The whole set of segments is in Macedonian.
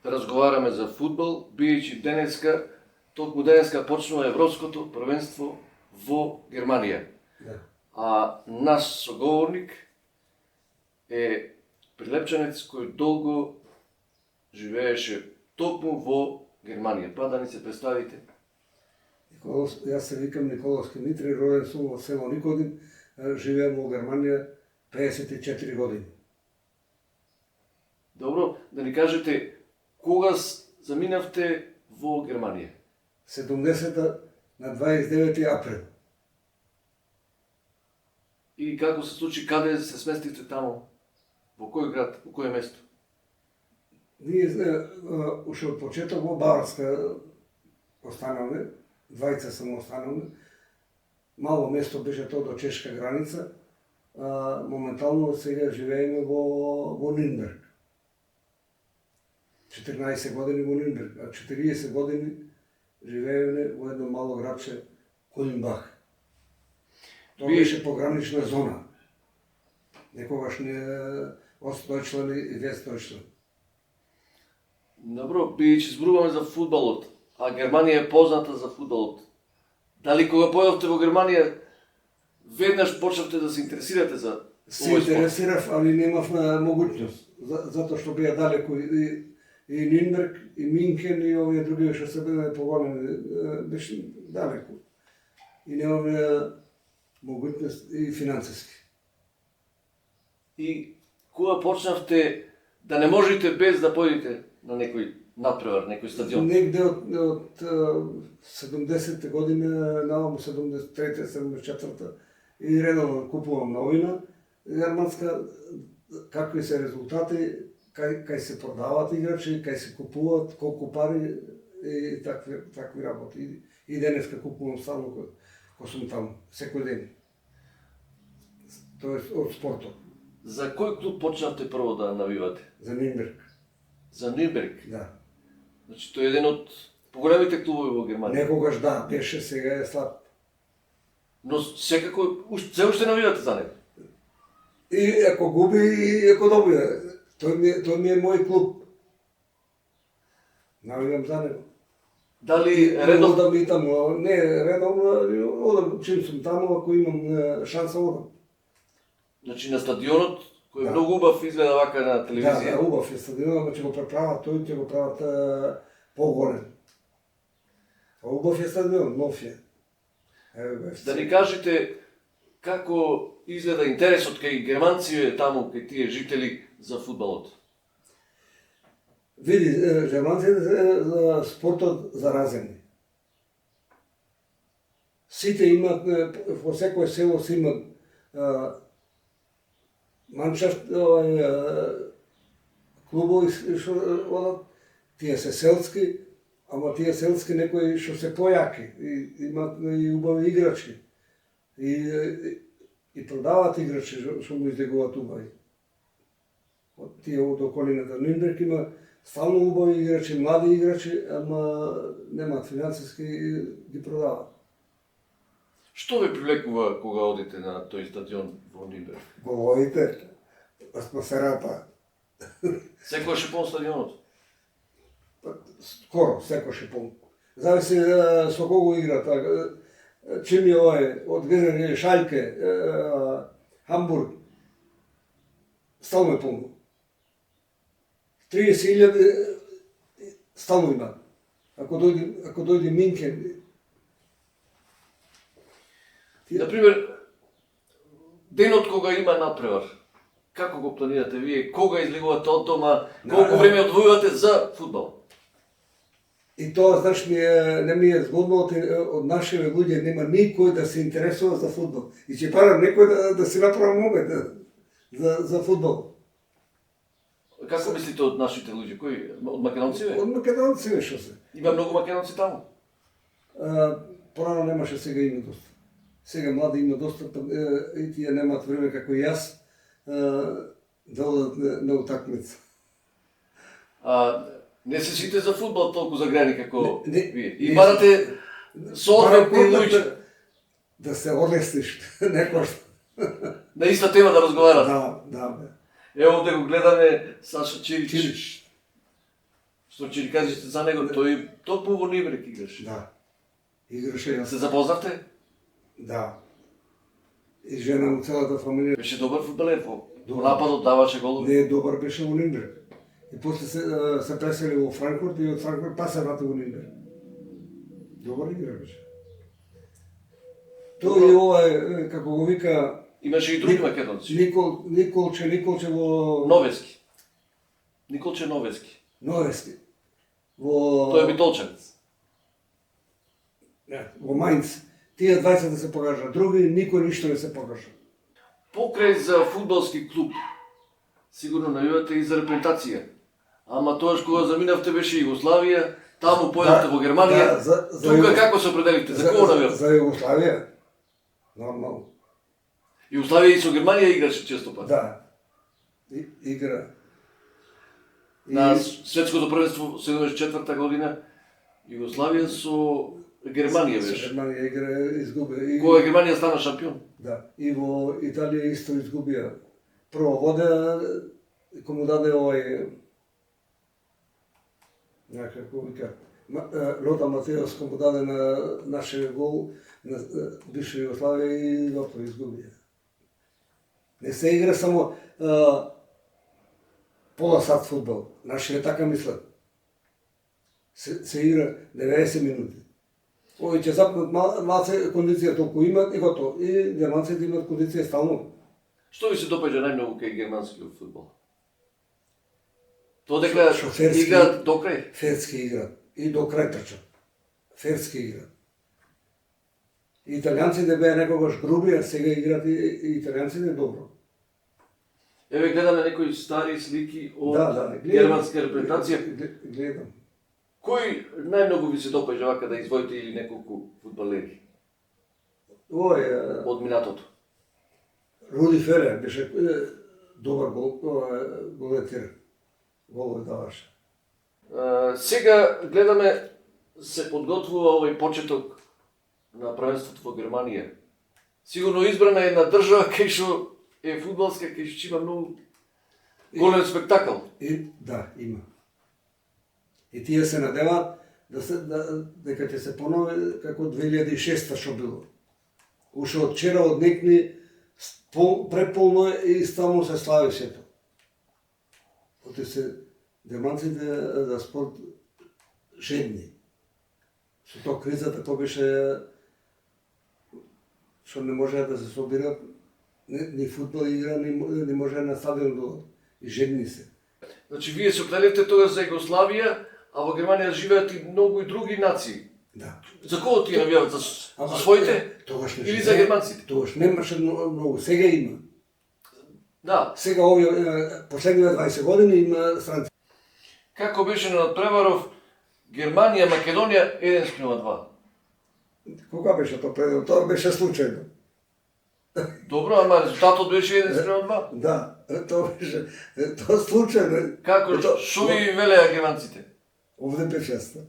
разговараме за фудбал, бијајќи толку денеска почнува Европското првенство во Германија. Да. А наш соговорник е прилепчанец кој долго живееше токму во Германија. Па да ни се представите. Јас се викам Николовски Митри, роден сум во село Никодим, живеам во Германија 54 години. Добро, да ни кажете кога заминавте во Германија? 70-та на 29 април. И како се случи, каде се сместите таму? Во кој град, во кој место? Ние уште од почеток во Баварска останавме, двајца само останавме. Мало место беше тоа до чешка граница. Моментално сега живееме во Нюрнберг. 14 години во Нюрнберг, а 40 години живееме во едно мало градче Колимбах. Тоа беше погранична зона. Некогаш не Ост-Дојчланд и Вест-Дојчланд. Добро, бијајќи зборуваме за фудбалот, а Германија е позната за фудбалот. Дали кога појавте во Германија, веднаш почнавте да се интересирате за Се овој спорт? интересирав, али немав могуćност, затоа што беа далеку и Нюрнберг, и Минкен, и овие други што се беа поголеми, беше далеку. И немаме могуćност и финансиски. И кога почнавте да не можете без да појдете на некој надпревар, некој стадион? Негде од 70-те години, наваму 73-те, 74-та, и редовно купувам новина германска, какви се резултати, кај се продават играчи, кај се купуваат, колку пари и такви работи. И денеска купувам стално кога сум таму, секој ден. Тоа е од спортот. За кој клуб почнавте прво да навивате? За Нюрнберг. За Нюрнберг. Да. Значи тој е еден од поголемите клубови во Германија. Некогаш да, беше, сега е слаб. Но секако се уште навивате за него. И ако губи, и ако добие. Тој ми е мој клуб. Навигам за него. Дали редовно? Одам и таму, не редовно, одам чим сум таму, ако имам шанса одам. Значи на стадионот, кој е Да. многу убав изгледа вака на телевизија. Да, убав е стадионот, ама ќе го преправат тој, ќе го прават поголем. А убав е стадион, нов е. Да ни кажете како изгледа интересот кај германци таму, кај тие жители за фудбалот. Види, германците за спортот заразени. Сите имат, во секој село си имат маншафт, клубови што одат, тие се селски, ама тие селски некои што се појаки, и имат и убави играчи. И продаваат играчи што му издегуваат убави. Од тие од околината Нюрнберг има стално убави играчи, млади играчи, ама немаат финансиски и ги продаваат. Што ве привлекува кога одите на тој стадион во Нюрнберг? Головите, атмосферата, Секојаш е пон стадионот. скоро, секој пон. Зависи со кого играт. Чим е овој, од Германија, Шальке, Хамбург, стално е полно. 30.000 стално има. Ако дојде Минкен. Например, денот кога има надпревар, како го планирате вие? Кога излегувате од дома? Колку време одвојувате за фудбал? И тоа, знаеш, не ми е згодно, од нашите луѓе нема никој да се интересува за фудбал. И ќе парам некој да си направи момент за фудбал. Како мислите од нашите луѓе? Кои? Од македонци? Од македонци што се. Има многу македонци таму. Порано немаше, сега има доста. Сега млади има доста, и тие немаат време како и јас да одат на утакмица. Не се сите за фудбал толку загрени како Не, вие. И барате соодветни луѓе. Да се олесниш некош. На иста тема да разговарате. Да. Ево овде го гледаме Саша Чирич. Што ќе ни кажете за него, тој токму во Нибрек играше. Да. Играше јас. Се запознавте? Да. И жена му целата фамилија. Беше добар фудбалер во Добар. нападот, даваше голови. Не добар беше во Нинберг. И после се пресели во Франкфурт и од Франкфурт па се врати во Нинберг. Добар игра беше. Тој и ова, како го вика, Имаше и други македонци. Николче во Новески. Николче Новески. Новески. Во... Тој е битолчанец. Во Мајнц. Тие 20 да се покажа, други никој ништо не се покажа. Покрај за фудбалски клуб, сигурно најавате и за репрезентација. Ама тоаш кога заминавте беше Југославија, таму појдете во Германија. Тука како се определивте? За кого навијате? За Југославија. Нормално. Југославија и со Германија играше често пат. Да. Игра. На светското првенство 74 година Југославија со Германија Со беше. Германија игра изгуби. Кога Германија стана шампион. Да. И во Италија исто изгубија. Прво вода, кому даде овој некако вика Лота Матеос кому даде на нашиот гол на бивша Југославија и готово изгубија. Не се игра само пола сат фудбал. Нашите така мислат. Се игра 90 минути. Овој ќе запнат малце кондиција толку имат и готово. И германците имат кондиција стално. Што ви се допаѓа најмногу кај германскиот фудбал? Тоа дека Шоферски. играат до крај. Ферски играт. И до крај трчат. Ферски играт. И италијанците беа некогаш груби, а сега играат и италијанците добро. Еве гледаме некои стари слики од Да, германска репрезентација. Гледам. Кој најмногу ви се допаѓа вака да извоите или неколку фудбалери Овој од минатото? Руди Ферер беше добар голетир. Голови даваше. Сега гледаме се подготвува овој почеток на првенството во Германија. Сигурно избрана е една држава кај што е фудбалска, кај што има многу голем спектакл. И да, има. И тие се надеваат дека ќе се понови како 2006 што било. Уште од вчера однекни преполно и стално се слави сето. Оти се германците за спорт жедни. Со тоа кризата тоа беше што не можеа да се собират ни фудбал игра, не можеа на стадион да и жедни се. Значи вие се определивте тогаш за Југославија, а во Германија живеат и многу и други нации. Да. За кого тие навијават? За своите? Тогаш не Или живее. за германците? Тогаш немаше многу, сега има. Да. Сега овие последниве 20 години има странци. Како беше на надпреваров Германија, Македонија 1:2. Кога беше тоа предел? Тоа беше случајно. Добро, ама резултатот беше 1:2. Да, тоа беше тоа случајно. Како што ви велеа германците? Овде беше јасно.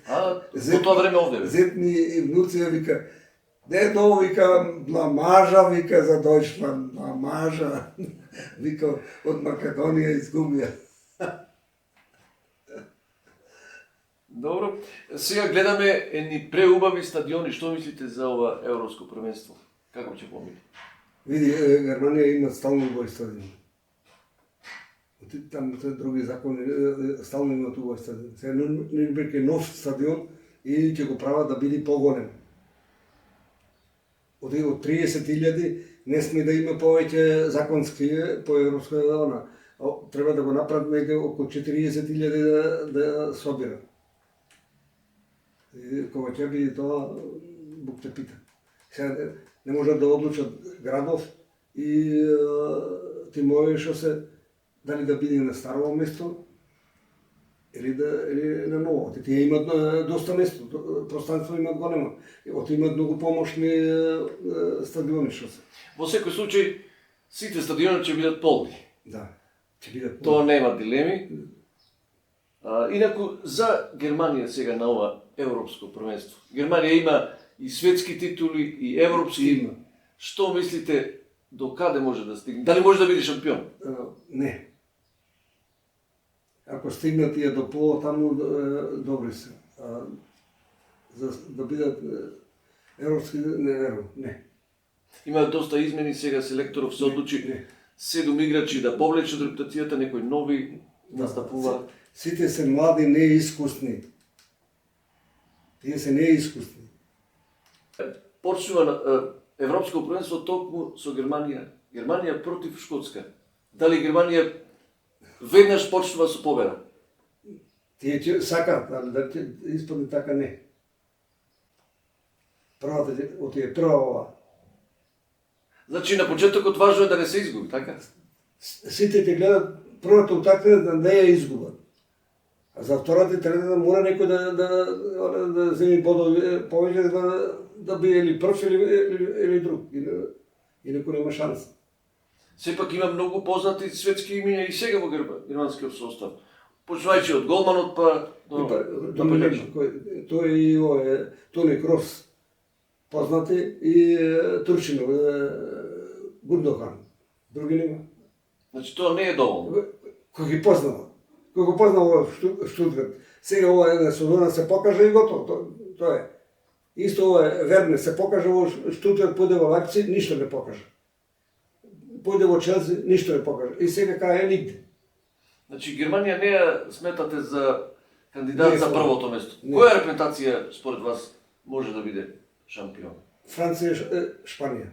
А, во тоа време овде бе. Зетни и внуци ја вика, дедо, вика, бламажа, вика, за Дојчланд, бламажа. Вика, од Македонија изгубија. Добро. Сега гледаме едни преубави стадиони. Што мислите за ова европско првенство? Како ќе помине? Види, Германија има стално убави стадиони. Там се други закони, стално имаат убави стадиони. Сега Нюрнберг е нов стадион и ќе го прават да биде поголем. Од 30.000 не сме да има повеќе законски по европска зона. Треба да го направат некаде околу 40.000 да собира. И кога ќе биде тоа, Бог те пита. Сега не можат да одлучат градов и тимови што се дали да биде на старо место или на ново. Тие имат доста место, пространство имат големо. Оти имат многу помошни стадиони што се. Во секој случај сите стадиони ќе бидат полни. Да, ќе бидат Тоа нема дилеми. Инаку за Германија сега на ова европско првенство. Германија има и светски титули и европски. Има. Што мислите до каде може да стигне? Дали може да биде шампион? Не. ако стигнат тие до поло, таму добри се. А да бидат европски, не верувам, не. Има доста измени, сега селекторов се одлучи Не. 7 играчи да повлечат репутацијата, некои нови настапува. Сите се млади, неискусни. Тие се неискусни. Почнува Европско првенство токму со Германија. Германија против Шкотска. Дали Германија веднаш почнува со победа? Тие ќе сакаат, али да ќе испадне така не. Првата, отие прва ова. Значи на почетокот важно е да не се изгуби, така? Сите те гледат првата утакмица да не ја изгубат. А за втората и третата мора некој да земи бодови повеќе да биде или прв или друг. И некој нема шанса. Сепак има многу познати светски имиња и сега во германскиот состав. Почнувајќи од голманот па до нападачот. Тој и овој Тони Крос познати и Турчинов, Гундохан. Други нема. Значи тоа не е доволно. Кој ги познава. Кој го познава во Штутгарт. Сега ова една сезона се покажа и готово. Тоа е. Исто ова Верне се покажа во Штутгарт, појде во Лайпциг, ништо не покажа. Појде во Челси, ништо не покажа. И сега кај е нигде. Значи Германија не ја сметате за кандидат Не, за првото место. не. Која репрезентација според вас може да биде шампион? Франција, Шпанија.